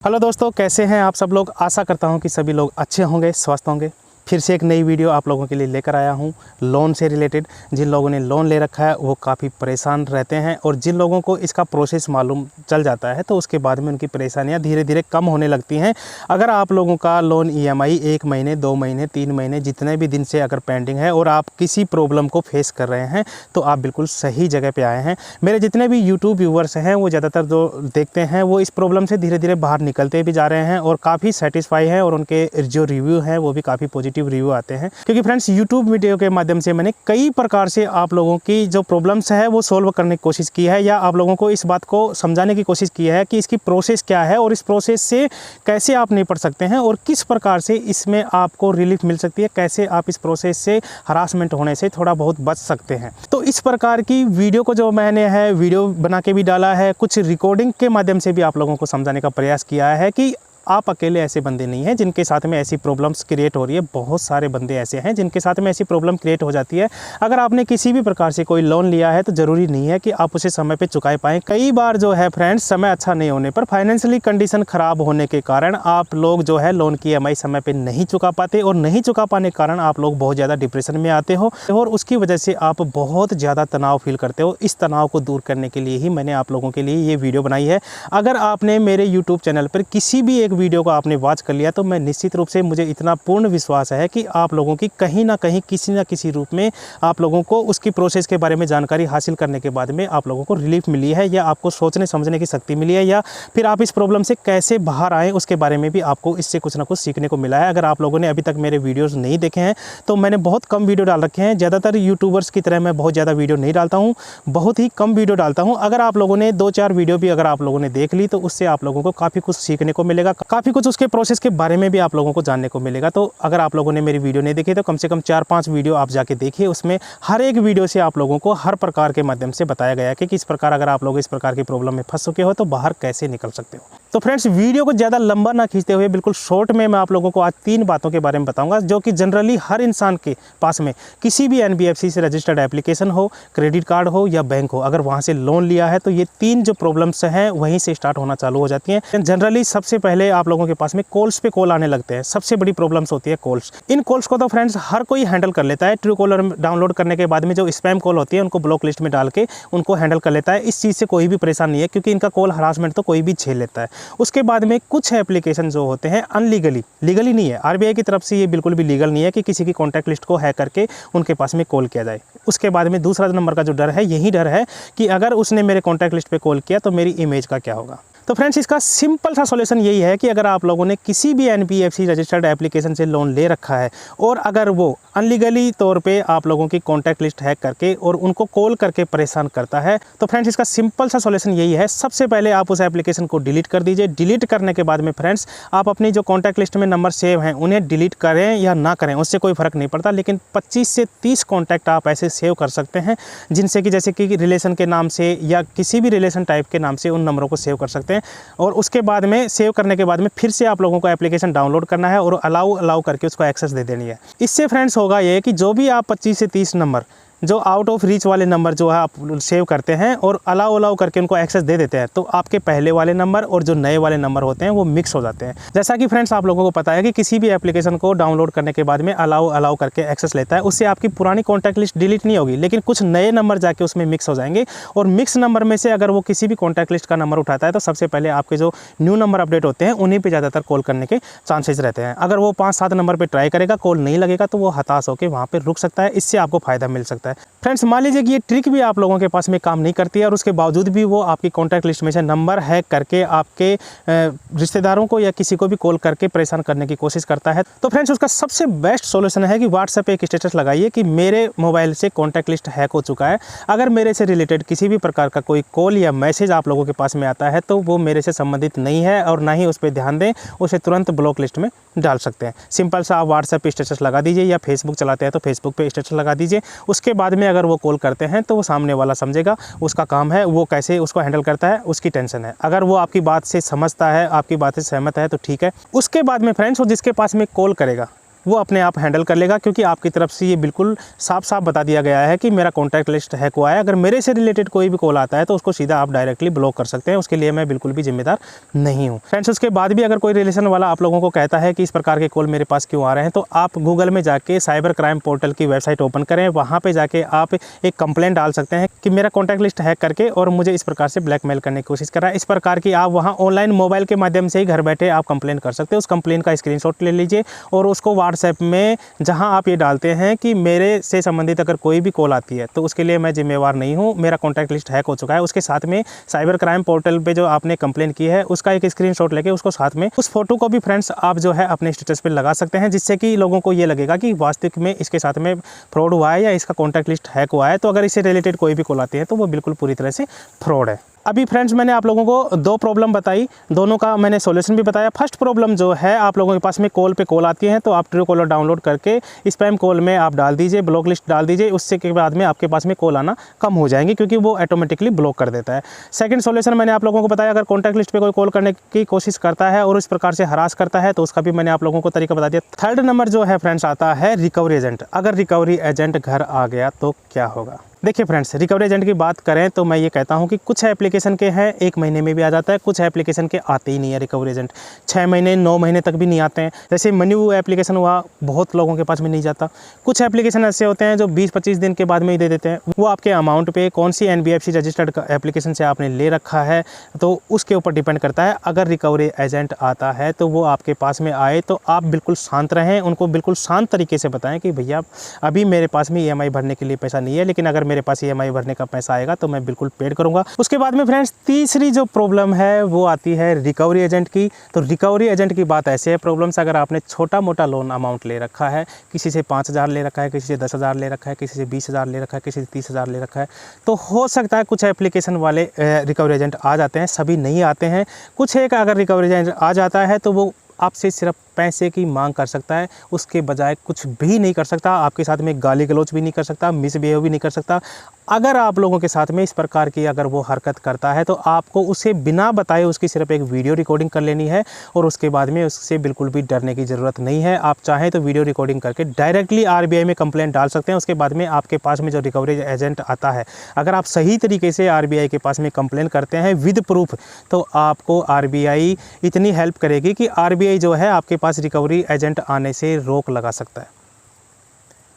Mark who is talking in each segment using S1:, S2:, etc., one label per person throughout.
S1: Hello दोस्तों, कैसे हैं आप सब लोग। आशा करता हूं कि सभी लोग अच्छे होंगे, स्वस्थ होंगे। फिर से एक नई वीडियो आप लोगों के लिए लेकर आया हूं लोन से रिलेटेड। जिन लोगों ने लोन ले रखा है वो काफ़ी परेशान रहते हैं और जिन लोगों को इसका प्रोसेस मालूम चल जाता है तो उसके बाद में उनकी परेशानियां धीरे धीरे कम होने लगती हैं। अगर आप लोगों का लोन ईएमआई 1 महीने 2 महीने 3 महीने जितने भी दिन से अगर पेंडिंग है और आप किसी प्रॉब्लम को फेस कर रहे हैं तो आप बिल्कुल सही जगह पे आए हैं। मेरे जितने भी यूट्यूब व्यूवर्स हैं वो ज़्यादातर जो देखते हैं वो इस प्रॉब्लम से धीरे धीरे बाहर निकलते भी जा रहे हैं और काफ़ी सेटिस्फाई हैं और उनके जो रिव्यू हैं वो भी काफ़ी पॉजिटिव रिव्यू आते हैं। क्योंकि फ्रेंड्स, यूट्यूब वीडियो के माध्यम से मैंने कई प्रकार से आप लोगों की जो प्रॉब्लम्स है वो सोल्व करने की कोशिश की है या आप लोगों को इस बात को समझाने की कोशिश की है कि इसकी प्रोसेस क्या है और इस प्रोसेस से कैसे आप निपट सकते हैं और किस प्रकार से इसमें आपको रिलीफ मिल सकती है, कैसे आप इस प्रोसेस से हरासमेंट होने से थोड़ा बहुत बच सकते हैं। तो इस प्रकार की वीडियो को जो मैंने वीडियो बना के भी डाला है, कुछ रिकॉर्डिंग के माध्यम से भी आप लोगों को समझाने का प्रयास किया है कि आप अकेले ऐसे बंदे नहीं हैं जिनके साथ में ऐसी प्रॉब्लम्स क्रिएट हो रही है। बहुत सारे बंदे ऐसे हैं जिनके साथ में ऐसी प्रॉब्लम क्रिएट हो जाती है। अगर आपने किसी भी प्रकार से कोई लोन लिया है तो ज़रूरी नहीं है कि आप उसे समय पे चुका पाएँ। कई बार जो है फ्रेंड्स, समय अच्छा नहीं होने पर, फाइनेंशियली कंडीशन ख़राब होने के कारण आप लोग जो है लोन की ईएमआई समय पर नहीं चुका पाते और नहीं चुका पाने के कारण आप लोग बहुत ज़्यादा डिप्रेशन में आते हो और उसकी वजह से आप बहुत ज़्यादा तनाव फील करते हो। इस तनाव को दूर करने के लिए ही मैंने आप लोगों के लिए ये वीडियो बनाई है। अगर आपने मेरे यूट्यूब चैनल पर किसी भी एक वीडियो को आपने वॉच कर लिया तो मैं निश्चित रूप से, मुझे इतना पूर्ण विश्वास है कि आप लोगों की कहीं ना कहीं किसी न किसी रूप में आप लोगों को उसकी प्रोसेस के बारे में जानकारी हासिल करने के बाद में आप लोगों को रिलीफ मिली है या आपको सोचने समझने की शक्ति मिली है या फिर आप इस प्रॉब्लम से कैसे बाहर आए उसके बारे में भी आपको इससे कुछ ना कुछ सीखने को मिला है। अगर आप लोगों ने अभी तक मेरे वीडियोज़ नहीं देखे हैं तो मैंने बहुत कम वीडियो डाल रखे हैं। ज़्यादातर यूट्यूबर्स की तरह मैं बहुत ज़्यादा वीडियो नहीं डालता हूँ, बहुत ही कम वीडियो डालता हूँ। अगर आप लोगों ने 2-4 वीडियो भी अगर आप लोगों ने देख ली तो उससे आप लोगों को काफ़ी कुछ सीखने को मिलेगा, काफ़ी कुछ उसके प्रोसेस के बारे में भी आप लोगों को जानने को मिलेगा। तो अगर आप लोगों ने मेरी वीडियो नहीं देखी तो कम से कम 4-5 वीडियो आप जाके देखिए। उसमें हर एक वीडियो से आप लोगों को हर प्रकार के माध्यम से बताया गया है कि किस प्रकार अगर आप लोग इस प्रकार की प्रॉब्लम में फंस चुके हो तो बाहर कैसे निकल सकते हो। तो फ्रेंड्स, वीडियो को ज़्यादा लंबा ना खींचते हुए बिल्कुल शॉर्ट में मैं आप लोगों को आज 3 बातों के बारे में बताऊंगा जो कि जनरली हर इंसान के पास में किसी भी एनबीएफसी से रजिस्टर्ड एप्लीकेशन हो, क्रेडिट कार्ड हो या बैंक हो, अगर वहाँ से लोन लिया है तो ये 3 जो प्रॉब्लम्स हैं वहीं से स्टार्ट होना चालू हो जाती हैं। जनरली सबसे पहले आप लोगों के पास में कॉल्स पे कॉल आने लगते हैं। सबसे बड़ी प्रॉब्लम्स होती है कॉल्स। इन कॉल्स को तो फ्रेंड्स हर कोई हैंडल कर लेता है। ट्रू कॉलर डाउनलोड करने के बाद में जो स्पैम कॉल होती है उनको ब्लॉक लिस्ट में डाल के उनको हैंडल कर लेता है। इस चीज़ से कोई भी परेशान नहीं है क्योंकि इनका कॉल हरासमेंट तो कोई भी झेल लेता है। उसके बाद में कुछ एप्लीकेशन जो होते हैं अनलीगली, लीगली नहीं है, आरबीआई की तरफ से ये बिल्कुल भी लीगल नहीं है कि किसी की कॉन्टैक्ट लिस्ट को हैक करके उनके पास में कॉल किया जाए। उसके बाद में दूसरा नंबर का जो डर है, यही डर है कि अगर उसने मेरे कॉन्टैक्ट लिस्ट पे कॉल किया तो मेरी इमेज का क्या होगा। तो फ्रेंड्स, इसका सिंपल सा सॉल्यूशन यही है कि अगर आप लोगों ने किसी भी एनबीएफसी रजिस्टर्ड एप्लीकेशन से लोन ले रखा है और अगर वो अनलीगली तौर पे आप लोगों की कॉन्टैक्ट लिस्ट हैक करके और उनको कॉल करके परेशान करता है तो फ्रेंड्स इसका सिंपल सा सॉल्यूशन यही है। सबसे पहले आप उस एप्लीकेशन को डिलीट कर दीजिए। डिलीट करने के बाद में फ्रेंड्स आप अपनी जो कॉन्टैक्ट लिस्ट में नंबर सेव हैं उन्हें डिलीट करें या ना करें उससे कोई फ़र्क नहीं पड़ता, लेकिन 25 से 30 कॉन्टैक्ट आप ऐसे सेव कर सकते हैं जिनसे कि जैसे कि रिलेशन के नाम से या किसी भी रिलेशन टाइप के नाम से उन नंबरों को सेव कर सकते हैं। और उसके बाद में सेव करने के बाद में फिर से आप लोगों को एप्लीकेशन डाउनलोड करना है और अलाउ करके उसको एक्सेस दे देनी है। इससे फ्रेंड्स होगा ये कि जो भी आप 25 से 30 नंबर जो आउट ऑफ रीच वाले नंबर जो है आप सेव करते हैं और अलाउ करके उनको एक्सेस दे देते हैं तो आपके पहले वाले नंबर और जो नए वाले नंबर होते हैं वो मिक्स हो जाते हैं। जैसा कि फ्रेंड्स आप लोगों को पता है कि किसी भी एप्लीकेशन को डाउनलोड करने के बाद में अलाउ करके एक्सेस लेता है, उससे आपकी पुरानी कॉन्टैक्ट लिस्ट डिलीट नहीं होगी लेकिन कुछ नए नंबर जाके उसमें मिक्स हो जाएंगे और मिक्स नंबर में से अगर वो किसी भी कॉन्टैक्ट लिस्ट का नंबर उठाता है तो सबसे पहले आपके जो न्यू नंबर अपडेट होते हैं उन्हीं पर ज़्यादातर कॉल करने के चांसेस रहते हैं। अगर वो 5-7 नंबर पर ट्राई करेगा, कॉल नहीं लगेगा तो वो हताश होकर वहाँ पर रुक सकता है। इससे आपको फ़ायदा मिल सकता है। फ्रेंड्स, मान लीजिए कि ये ट्रिक भी आप लोगों के पास में काम नहीं करती है और उसके बावजूद भी वो आपकी कॉन्टैक्ट लिस्ट में से नंबर हैक करके आपके रिश्तेदारों को या किसी को भी कॉल करके परेशान करने की कोशिश करता है। तो फ्रेंड्स उसका सबसे बेस्ट सॉल्यूशन है कि व्हाट्सएप पे एक स्टेटस लगाइए कि मेरे मोबाइल से कॉन्टैक्ट लिस्ट हैक हो चुका है। अगर मेरे से रिलेटेड किसी भी प्रकार का कोई कॉल या मैसेज आप लोगों के पास में आता है तो वो मेरे से संबंधित नहीं है और ना ही उस पर ध्यान दें, उसे तुरंत ब्लॉक लिस्ट में डाल सकते हैं। सिंपल सा आप व्हाट्सएप पे स्टेटस लगा दीजिए या फेसबुक चलाते हैं तो फेसबुक पे स्टेटस लगा दीजिए। उसके बाद में अगर वो कॉल करते हैं तो वो सामने वाला समझेगा, उसका काम है, वो कैसे उसको हैंडल करता है उसकी टेंशन है। अगर वो आपकी बात से समझता है, आपकी बात से सहमत है तो ठीक है। उसके बाद में फ्रेंड्स वो जिसके पास में कॉल करेगा वो अपने आप हैंडल कर लेगा, क्योंकि आपकी तरफ से ये बिल्कुल साफ साफ बता दिया गया है कि मेरा कॉन्टैक्ट लिस्ट हैक हुआ है। अगर मेरे से रिलेटेड कोई भी कॉल आता है तो उसको सीधा आप डायरेक्टली ब्लॉक कर सकते हैं, उसके लिए मैं बिल्कुल भी जिम्मेदार नहीं हूँ। फ्रेंड्स, उसके बाद भी अगर कोई रिलेशन वाला आप लोगों को कहता है कि इस प्रकार के कॉल मेरे पास क्यों आ रहे हैं, तो आप गूगल में जाके साइबर क्राइम पोर्टल की वेबसाइट ओपन करें। वहाँ पे जाके आप एक कंप्लेंट डाल सकते हैं कि मेरा कॉन्टैक्ट लिस्ट हैक करके और मुझे इस प्रकार से ब्लैकमेल करने की कोशिश कर रहा है। इस प्रकार की आप वहाँ ऑनलाइन मोबाइल के माध्यम से ही घर बैठे आप कंप्लेन कर सकते हैं। उस कंप्लेन का स्क्रीनशॉट ले लीजिए और उसको व्हाट्सएप में जहां आप ये डालते हैं कि मेरे से संबंधित अगर कोई भी कॉल आती है तो उसके लिए मैं जिम्मेवार नहीं हूं, मेरा कॉन्टैक्ट लिस्ट हैक हो चुका है, उसके साथ में साइबर क्राइम पोर्टल पे जो आपने कंप्लेन की है उसका एक स्क्रीनशॉट लेके उसको साथ में उस फोटो को भी फ्रेंड्स आप जो है अपने स्टेटस पे लगा सकते हैं, जिससे कि लोगों को ये लगेगा कि वास्तविक में इसके साथ में फ्रॉड हुआ है या इसका कॉन्टैक्ट लिस्ट हैक हुआ है। तो अगर इससे रिलेटेड कोई भी कॉल आती है तो वो बिल्कुल पूरी तरह से फ्रॉड है। अभी फ्रेंड्स मैंने आप लोगों को दो प्रॉब्लम बताई, दोनों का मैंने सॉल्यूशन भी बताया। फर्स्ट प्रॉब्लम जो है, आप लोगों के पास में कॉल पे कॉल आती है तो आप ट्रू कॉलर डाउनलोड करके स्पैम कॉल में आप डाल दीजिए, ब्लॉक लिस्ट डाल दीजिए, उससे के बाद में आपके पास में कॉल आना कम हो जाएंगे, क्योंकि वो ऑटोमेटिकली ब्लॉक कर देता है। सेकंड सॉल्यूशन मैंने आप लोगों को बताया, अगर कॉन्टैक्ट लिस्ट पे कोई कॉल करने की कोशिश करता है और इस प्रकार से हरास करता है तो उसका भी मैंने आप लोगों को तरीका बता दिया। थर्ड नंबर जो है फ्रेंड्स आता है रिकवरी एजेंट। अगर रिकवरी एजेंट घर आ गया तो क्या होगा? देखिए फ्रेंड्स, रिकवरी एजेंट की बात करें तो मैं ये कहता हूँ कि कुछ एप्लीकेशन के हैं 1 महीने में भी आ जाता है, कुछ एप्लीकेशन के आते ही नहीं है रिकवरी एजेंट, 6 महीने 9 महीने तक भी नहीं आते हैं। जैसे मन्यू एप्लीकेशन हुआ, बहुत लोगों के पास में नहीं जाता। कुछ एप्लीकेशन ऐसे होते हैं जो 20-25 दिन के बाद में ही दे देते हैं। वो आपके अमाउंट पे कौन सी NBFC रजिस्टर्ड एप्लीकेशन से आपने ले रखा है तो उसके ऊपर डिपेंड करता है। अगर रिकवरी एजेंट आता है तो वो आपके पास में आए तो आप बिल्कुल शांत रहें, उनको बिल्कुल शांत तरीके से बताएं कि भैया अभी मेरे पास में EMI भरने के लिए पैसा नहीं है, लेकिन अगर मेरे पास EMI भरने का पैसा आएगा तो मैं बिल्कुल पेड करूंगा। उसके बाद में फ्रेंड्स तीसरी जो प्रॉब्लम है वो आती है रिकवरी एजेंट की। तो रिकवरी एजेंट की बात ऐसे है प्रॉब्लम्स, अगर आपने छोटा मोटा लोन अमाउंट ले रखा है, किसी से 5,000 ले रखा है, किसी से 10,000 ले रखा है, किसी से 20,000 ले रखा है, किसी से 30,000 ले रखा है, तो हो सकता है कुछ एप्लीकेशन वाले रिकवरी एजेंट आ जाते हैं, सभी नहीं आते हैं। कुछ एक अगर रिकवरी एजेंट आ जाता है तो वो आपसे सिर्फ पैसे की मांग कर सकता है, उसके बजाय कुछ भी नहीं कर सकता। आपके साथ में गाली गलौच भी नहीं कर सकता, मिसबिहेव भी नहीं कर सकता। अगर आप लोगों के साथ में इस प्रकार की अगर वो हरकत करता है तो आपको उसे बिना बताए उसकी सिर्फ एक वीडियो रिकॉर्डिंग कर लेनी है और उसके बाद में उससे बिल्कुल भी डरने की ज़रूरत नहीं है। आप चाहें तो वीडियो रिकॉर्डिंग करके डायरेक्टली RBI में कंप्लेंट डाल सकते हैं। उसके बाद में आपके पास में जो रिकवरी एजेंट आता है, अगर आप सही तरीके से RBI के पास में कंप्लेन करते हैं विद प्रूफ, तो आपको RBI इतनी हेल्प करेगी कि RBI जो है आपके पास रिकवरी एजेंट आने से रोक लगा सकता है।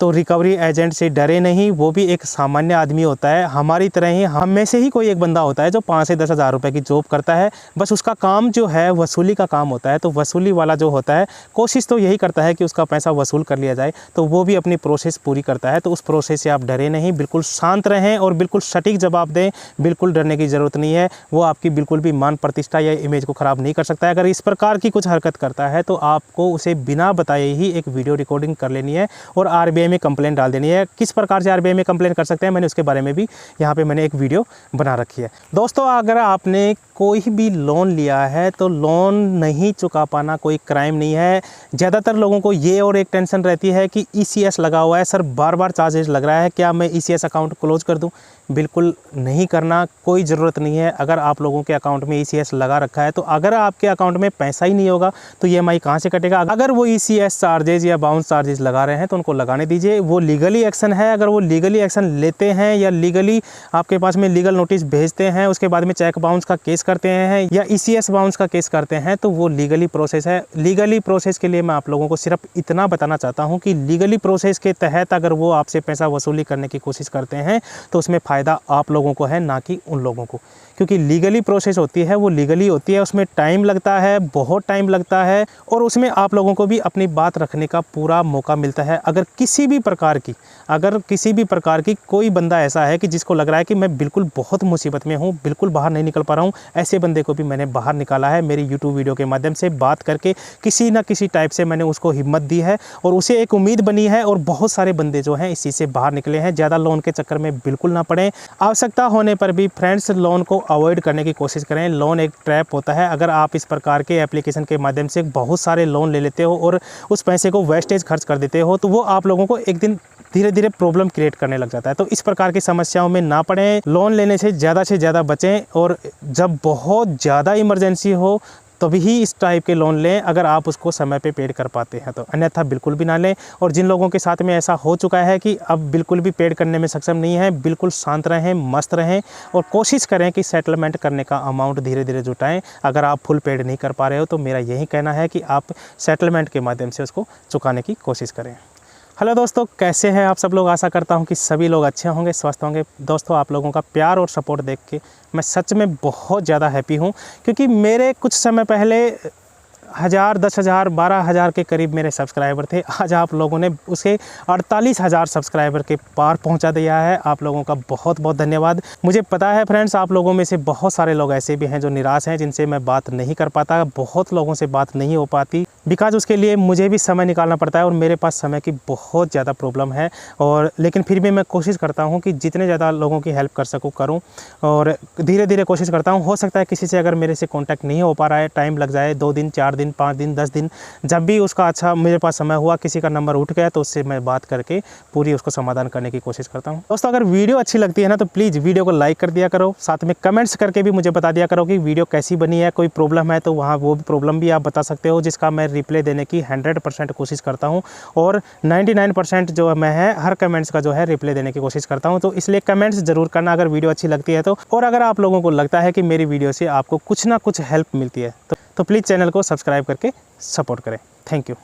S1: तो रिकवरी एजेंट से डरे नहीं, वो भी एक सामान्य आदमी होता है, हमारी तरह ही। हम में से ही कोई एक बंदा होता है जो 5 से 10 हज़ार रुपये की जॉब करता है, बस उसका काम जो है वसूली का काम होता है। तो वसूली वाला जो होता है कोशिश तो यही करता है कि उसका पैसा वसूल कर लिया जाए, तो वो भी अपनी प्रोसेस पूरी करता है। तो उस प्रोसेस से आप डरे नहीं, बिल्कुल शांत रहें और बिल्कुल सटीक जवाब दें, बिल्कुल डरने की ज़रूरत नहीं है। वो आपकी बिल्कुल भी मान प्रतिष्ठा या इमेज को ख़राब नहीं कर सकता है। अगर इस प्रकार की कुछ हरकत करता है तो आपको उसे बिना बताए ही एक वीडियो रिकॉर्डिंग कर लेनी है और RBI में कंप्लेंट डाल देनी है। किस प्रकार से RBI में कंप्लेंट कर सकते हैं, मैंने उसके बारे में भी यहाँ पे मैंने एक वीडियो बना रखी है। दोस्तों, अगर आपने कोई भी लोन लिया है तो लोन नहीं चुका पाना कोई क्राइम नहीं है। ज़्यादातर लोगों को ये और एक टेंशन रहती है कि ECS लगा हुआ है, सर बार बार चार्जेस लग रहा है, क्या मैं ECS अकाउंट क्लोज कर दूं? बिल्कुल नहीं करना, कोई ज़रूरत नहीं है। अगर आप लोगों के अकाउंट में ECS लगा रखा है तो अगर आपके अकाउंट में पैसा ही नहीं होगा तो EMI कहाँ से कटेगा? अगर वो ECS चार्जेस या बाउंस चार्जेस लगा रहे हैं तो उनको लगाने दीजिए, वो लीगली एक्शन है। अगर वो लीगली एक्शन लेते हैं या लीगली आपके पास में लीगल नोटिस भेजते हैं, उसके बाद में चेक बाउंस का केस करते हैं या ECS बाउंस का केस करते हैं, तो वो लीगली प्रोसेस है। लीगली प्रोसेस के लिए मैं आप लोगों को सिर्फ इतना बताना चाहता हूँ कि लीगली प्रोसेस के तहत अगर वो आपसे पैसा वसूली करने की कोशिश करते हैं तो उसमें फ़ायदा आप लोगों को है, ना कि उन लोगों को। क्योंकि लीगली प्रोसेस होती है वो लीगली होती है, उसमें टाइम लगता है, बहुत टाइम लगता है और उसमें आप लोगों को भी अपनी बात रखने का पूरा मौका मिलता है। अगर किसी भी प्रकार की कोई बंदा ऐसा है कि जिसको लग रहा है कि मैं बिल्कुल बहुत मुसीबत में हूँ, बिल्कुल बाहर नहीं निकल पा रहा हूँ, ऐसे बंदे को भी मैंने बाहर निकाला है। मेरी YouTube वीडियो के माध्यम से बात करके किसी ना किसी टाइप से मैंने उसको हिम्मत दी है और उसे एक उम्मीद बनी है और बहुत सारे बंदे जो हैं इसी से बाहर निकले हैं। ज़्यादा लोन के चक्कर में बिल्कुल ना पड़ें। आवश्यकता होने पर भी फ्रेंड्स लोन को अवॉइड करने की कोशिश करें। लोन एक ट्रैप होता है। अगर आप इस प्रकार के एप्लीकेशन के माध्यम से बहुत सारे लोन ले लेते हो और उस पैसे को वेस्टेज खर्च कर देते हो तो वो आप लोगों को एक दिन धीरे धीरे प्रॉब्लम क्रिएट करने लग जाता है। तो इस प्रकार की समस्याओं में ना पड़ें, लोन लेने से ज़्यादा बचें और जब बहुत ज़्यादा इमरजेंसी हो तभी ही इस टाइप के लोन लें अगर आप उसको समय पे पेड कर पाते हैं तो, अन्यथा बिल्कुल भी ना लें। और जिन लोगों के साथ में ऐसा हो चुका है कि अब बिल्कुल भी पेड करने में सक्षम नहीं है, बिल्कुल शांत रहें, मस्त रहें और कोशिश करें कि सेटलमेंट करने का अमाउंट धीरे धीरे जुटाएं। अगर आप फुल पेड नहीं कर पा रहे हो तो मेरा यही कहना है कि आप सेटलमेंट के माध्यम से उसको चुकाने की कोशिश करें। हेलो दोस्तों, कैसे हैं आप सब लोग। आशा करता हूं कि सभी लोग अच्छे होंगे, स्वस्थ होंगे। दोस्तों, आप लोगों का प्यार और सपोर्ट देख के मैं सच में बहुत ज़्यादा हैप्पी हूं, क्योंकि मेरे कुछ समय पहले 1000, 10,000, 12,000 के करीब मेरे सब्सक्राइबर थे। आज आप लोगों ने उसे 48,000 सब्सक्राइबर के पार पहुंचा दिया है। आप लोगों का बहुत बहुत धन्यवाद। मुझे पता है फ्रेंड्स, आप लोगों में से बहुत सारे लोग ऐसे भी हैं जो निराश हैं, जिनसे मैं बात नहीं कर पाता, बहुत लोगों से बात नहीं हो पाती, बिकॉज उसके लिए मुझे भी समय निकालना पड़ता है और मेरे पास समय की बहुत ज़्यादा प्रॉब्लम है। और लेकिन फिर भी मैं कोशिश करता हूँ कि जितने ज़्यादा लोगों की हेल्प कर सकूँ करूँ, और धीरे धीरे कोशिश करता हूँ। हो सकता है किसी से अगर मेरे से कांटेक्ट नहीं हो पा रहा है, टाइम लग जाए, 2 दिन, 4 दिन, 5 दिन, 10 दिन, जब भी उसका अच्छा मेरे पास समय हुआ, किसी का नंबर उठ गया तो उससे मैं बात करके पूरी उसको समाधान करने की कोशिश करता हूँ। दोस्तों, अगर वीडियो अच्छी लगती है ना तो प्लीज़ वीडियो को लाइक कर दिया करो, साथ में कमेंट्स करके भी मुझे बता दिया करो कि वीडियो कैसी बनी है। कोई प्रॉब्लम है तो वहाँ वो प्रॉब्लम भी आप बता सकते हो, जिसका मैं रिप्लाई देने की 100% कोशिश करता हूँ। और 99% जो मैं है हर कमेंट्स का जो है रिप्लाई देने की कोशिश करता हूँ। तो इसलिए कमेंट्स ज़रूर करना अगर वीडियो अच्छी लगती है तो। और अगर आप लोगों को लगता है कि मेरी वीडियो से आपको कुछ ना कुछ हेल्प मिलती है तो प्लीज़ चैनल को सब्सक्राइब करके सपोर्ट करें। Thank you.